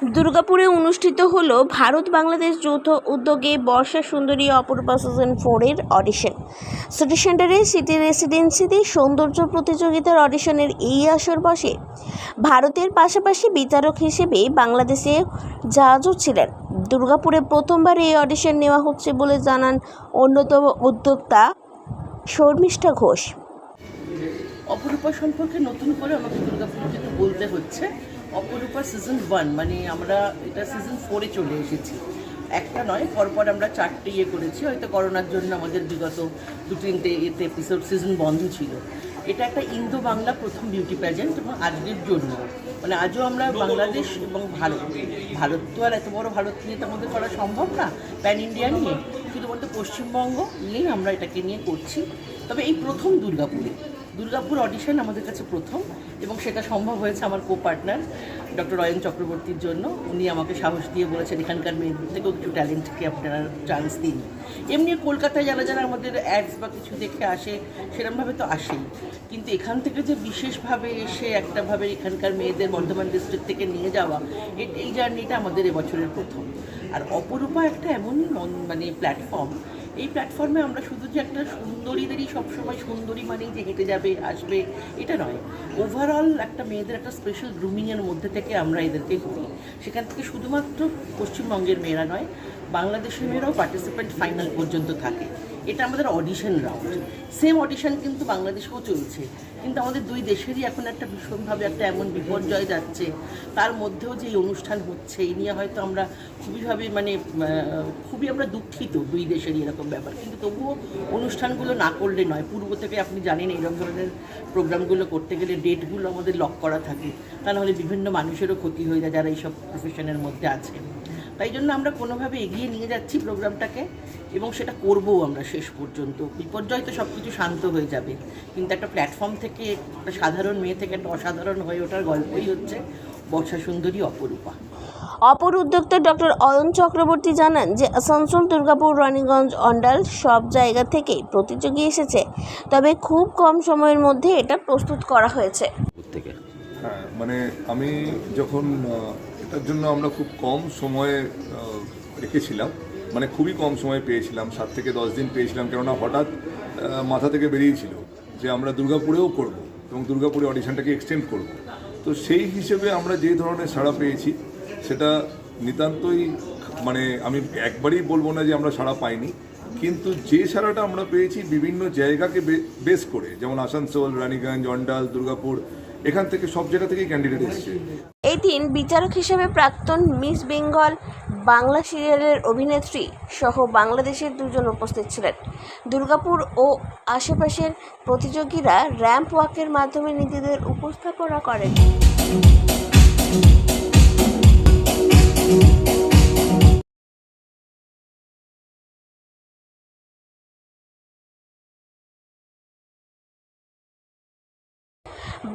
দুর্গাপুরে অনুষ্ঠিত হলো ভারত বাংলাদেশ যৌথ উদ্যোগে বর্ষা সুন্দরী অপরূপা সিজন 4-এর অডিশন। সিটি সেন্টারে সিটি রেসিডেন্সিতে সৌন্দর্য প্রতিযোগিতার অডিশনের এই আসর বসে। ভারতের পাশাপাশি বিচারক হিসেবে বাংলাদেশে জাজও ছিলেন। দুর্গাপুরে প্রথমবার এই অডিশন নেওয়া হচ্ছে বলে জানান অন্যতম উদ্যোক্তা শর্মিষ্ঠা ঘোষ। অপরূপা সম্পর্কে নতুন করে আমাকে দুর্গাপুরকে বলতে হচ্ছে। অপরূপা সিজন 1, মানে আমরা এটা সিজন 4-এ চলে এসেছি। একটা নয়, পরপর আমরা 4টে করেছি। হয়তো করোনার জন্য আমাদের বিগত 2-3টে এপিসোড সিজন বন্ধ ছিল। এটা একটা ইন্দো বাংলা প্রথম বিউটি প্যাজেন্ট এবং আজকের জন্য মানে আজও আমরা বাংলাদেশ এবং ভারত তো আর এত বড় ভারত নিয়ে তো আমাদের করা সম্ভব না, প্যান ইন্ডিয়া নিয়ে শুধুমাত্র পশ্চিমবঙ্গ নিয়েই আমরা এটাকে নিয়ে করছি। তবে এই প্রথম দুর্গাপুর অডিশন আমাদের কাছে প্রথম, এবং সেটা সম্ভব হয়েছে আমার পার্টনার ডক্টর অয়ন চক্রবর্তীর জন্য। উনি আমাকে সাহস দিয়ে বলেছেন এখানকার মেয়েদের থেকেও কিছু ট্যালেন্টকে আপনারা চান্স দিন। এমনি কলকাতায় যারা আমাদের অ্যাডস বা কিছু দেখে আসে সেরকমভাবে তো আসেই, কিন্তু এখান থেকে যে বিশেষভাবে এসে একটাভাবে এখানকার মেয়েদের বর্ধমান ডিস্ট্রিক্ট থেকে নিয়ে যাওয়া, এই জার্নিটা আমাদের এবছরের প্রথম। আর অপরূপা একটা এমনই মানে প্ল্যাটফর্ম, এই প্ল্যাটফর্মে আমরা শুধু যে একটা সুন্দরীদেরই সবসময় সুন্দরী মানেই যে হেঁটে যাবে আসবে এটা নয়, ওভারঅল একটা মেয়েদের একটা স্পেশাল গ্রুমিংয়ের মধ্যে থেকে আমরা এদেরকে করি। সেখান থেকে শুধুমাত্র পশ্চিমবঙ্গের মেয়েরা নয়, বাংলাদেশের মেয়েরাও পার্টিসিপেন্ট ফাইনাল পর্যন্ত থাকে। এটা আমাদের অডিশন রাউন্ড। সেম অডিশন কিন্তু বাংলাদেশেও চলছে, কিন্তু আমাদের দুই দেশেরই এখন একটা ভীষণভাবে একটা এমন বিপর্যয় যাচ্ছে, তার মধ্যেও যে এই অনুষ্ঠান হচ্ছে এই নিয়ে হয়তো আমরা খুবই আমরা দুঃখিত দুই দেশেরই এরকম ব্যাপার। কিন্তু তবুও অনুষ্ঠানগুলো না করলে নয়। পূর্ব থেকে আপনি জানেন এরকম ধরনের প্রোগ্রামগুলো করতে গেলে ডেটগুলো আমাদের লক করা থাকে, তা নাহলে বিভিন্ন মানুষেরও ক্ষতি হয়ে যায় যারা এইসব প্রফেশনের মধ্যে আছে। তাই জন্য আমরা কোনোভাবে এগিয়ে নিয়ে যাচ্ছি প্রোগ্রামটাকে, এবং সেটা করবও আমরা শেষ পর্যন্ত। বিপর্যয় তো সব কিছু শান্ত হয়ে যাবে, কিন্তু একটা প্ল্যাটফর্ম থেকে একটা সাধারণ মেয়ে থেকে একটা অসাধারণ হয়ে ওঠার গল্পই হচ্ছে বর্ষা সুন্দরী অপরূপা। অপর উদ্যোক্তা ডক্টর অয়ন চক্রবর্তী জানান যে আসানসোল, দুর্গাপুর, রানীগঞ্জ, অন্ডাল সব জায়গা থেকেই প্রতিযোগী এসেছে, তবে খুব কম সময়ের মধ্যে এটা প্রস্তুত করা হয়েছে। হ্যাঁ, মানে আমি যখন এটার জন্য আমরা খুব কম সময়ে রেখেছিলাম, মানে খুবই কম সময় পেয়েছিলাম, 7 থেকে 10 দিন পেয়েছিলাম, কেননা হঠাৎ মাথা থেকে বেরিয়েছিল যে আমরা দুর্গাপুরেও করব এবং দুর্গাপুরে অডিশনটাকে এক্সটেন্ড করব। তো সেই হিসেবে আমরা যে ধরনের সাড়া পেয়েছি সেটা নিতান্তই, মানে আমি একবারই বলবো না যে আমরা সাড়া পাইনি, কিন্তু যে সাড়াটা আমরা পেয়েছি বিভিন্ন জায়গাকে বেস করে, যেমন আসানসোল, রানীগঞ্জ, অন্ডাল, দুর্গাপুর, এখান থেকে সব জায়গা থেকেই ক্যান্ডিডেট এসেছে। এই দিন বিচারক হিসেবে প্রাক্তন মিস বেঙ্গল বাংলা সিরিয়ালের অভিনেত্রী সহ বাংলাদেশের 2 জন উপস্থিত ছিলেন। দুর্গাপুর ও আশেপাশের প্রতিযোগীরা র্যাম্প ওয়াকের মাধ্যমে নিজেদের উপস্থাপনা করেন।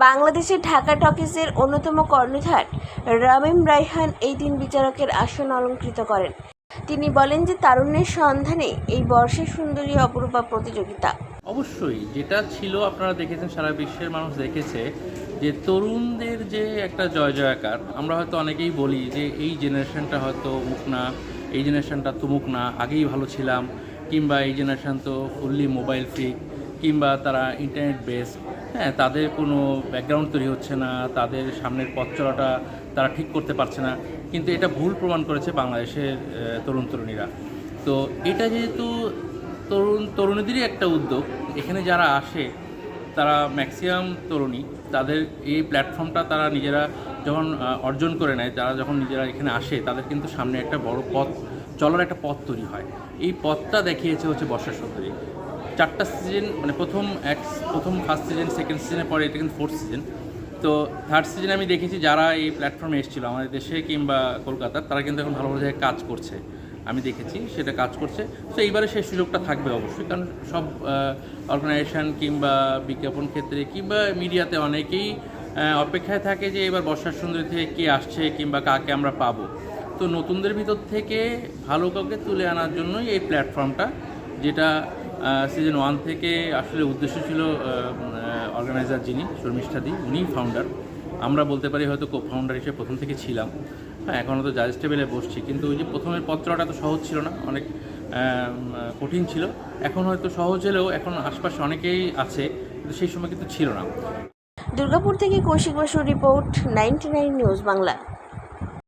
বাংলাদেশের ঢাকা টকিজের অন্যতম কর্ণধার রামিম রায়হান এই দিন বিচারকের আসন অলঙ্কৃত করেন। তিনি বলেন যে তারুণ্যের সন্ধানে এই বর্ষা সুন্দরী অপরূপা প্রতিযোগিতা। অবশ্যই যেটা ছিল আপনারা দেখেছেন, সারা বিশ্বের মানুষ দেখেছে যে তরুণদের যে একটা জয় জয়কার। আমরা হয়তো অনেকেই বলি যে এই জেনারেশনটা হয়তো মুখ না, এই জেনারেশনটা তুমুক না, আগেই ভালো ছিলাম, কিংবা এই জেনারেশন তো ফুললি মোবাইল ফ্রি, কিংবা তারা ইন্টারনেট বেস, হ্যাঁ, তাদের কোনো ব্যাকগ্রাউন্ড তৈরি হচ্ছে না, তাদের সামনের পথ চলাটা তারা ঠিক করতে পারছে না। কিন্তু এটা ভুল প্রমাণ করেছে বাংলাদেশের তরুণ তরুণীরা। তো এটা যেহেতু তরুণীদেরই একটা উদ্যোগ, এখানে যারা আসে তারা ম্যাক্সিমাম তরুণী, তাদের এই প্ল্যাটফর্মটা তারা নিজেরা যখন অর্জন করে নেয়, তারা যখন নিজেরা এখানে আসে, তাদের কিন্তু সামনে একটা বড় পথ চলার একটা পথ তৈরি হয়। এই পথটা দেখিয়েছে হচ্ছে বর্ষা সুন্দরী। 4টা সিজন, মানে প্রথম ফার্স্ট সিজন, সেকেন্ড সিজনের পরে এটা কিন্তু 4th সিজন। তো 3rd সিজনে আমি দেখেছি যারা এই প্ল্যাটফর্মে এসেছিলো আমাদের দেশে কিংবা কলকাতার, তারা কিন্তু এখন ভালো ভালো জায়গায় কাজ করছে, আমি দেখেছি সেটা কাজ করছে। তো এইবারে সেই সুযোগটা থাকবে অবশ্যই, কারণ সব অর্গানাইজেশন কিংবা বিজ্ঞাপন ক্ষেত্রে কিংবা মিডিয়াতে অনেকেই অপেক্ষায় থাকে যে এবার বর্ষা সুন্দরী থেকে কে আসছে কিংবা কাকে আমরা পাবো। তো নতুনদের ভিতর থেকে ভালো কাউকে তুলে আনার জন্যই এই প্ল্যাটফর্মটা, যেটা সিজন 1 থেকে আসলে উদ্দেশ্য ছিল অর্গানাইজার যিনি শর্মিষ্ঠাদি, উনিই ফাউন্ডার। আমরা বলতে পারি হয়তো কো ফাউন্ডার হিসেবে প্রথম থেকে ছিলাম। হ্যাঁ, এখনও তো জাজ টেবিলে বসছি, কিন্তু ওই যে প্রথমের পত্রটা তো সহজ ছিল না, অনেক কঠিন ছিল। এখন হয়তো সহজ হলেও এখন আশপাশে অনেকেই আছে, কিন্তু সেই সময় কিন্তু ছিল না। দুর্গাপুর থেকে কৌশিক বসুর রিপোর্ট, 99 নিউজ বাংলা।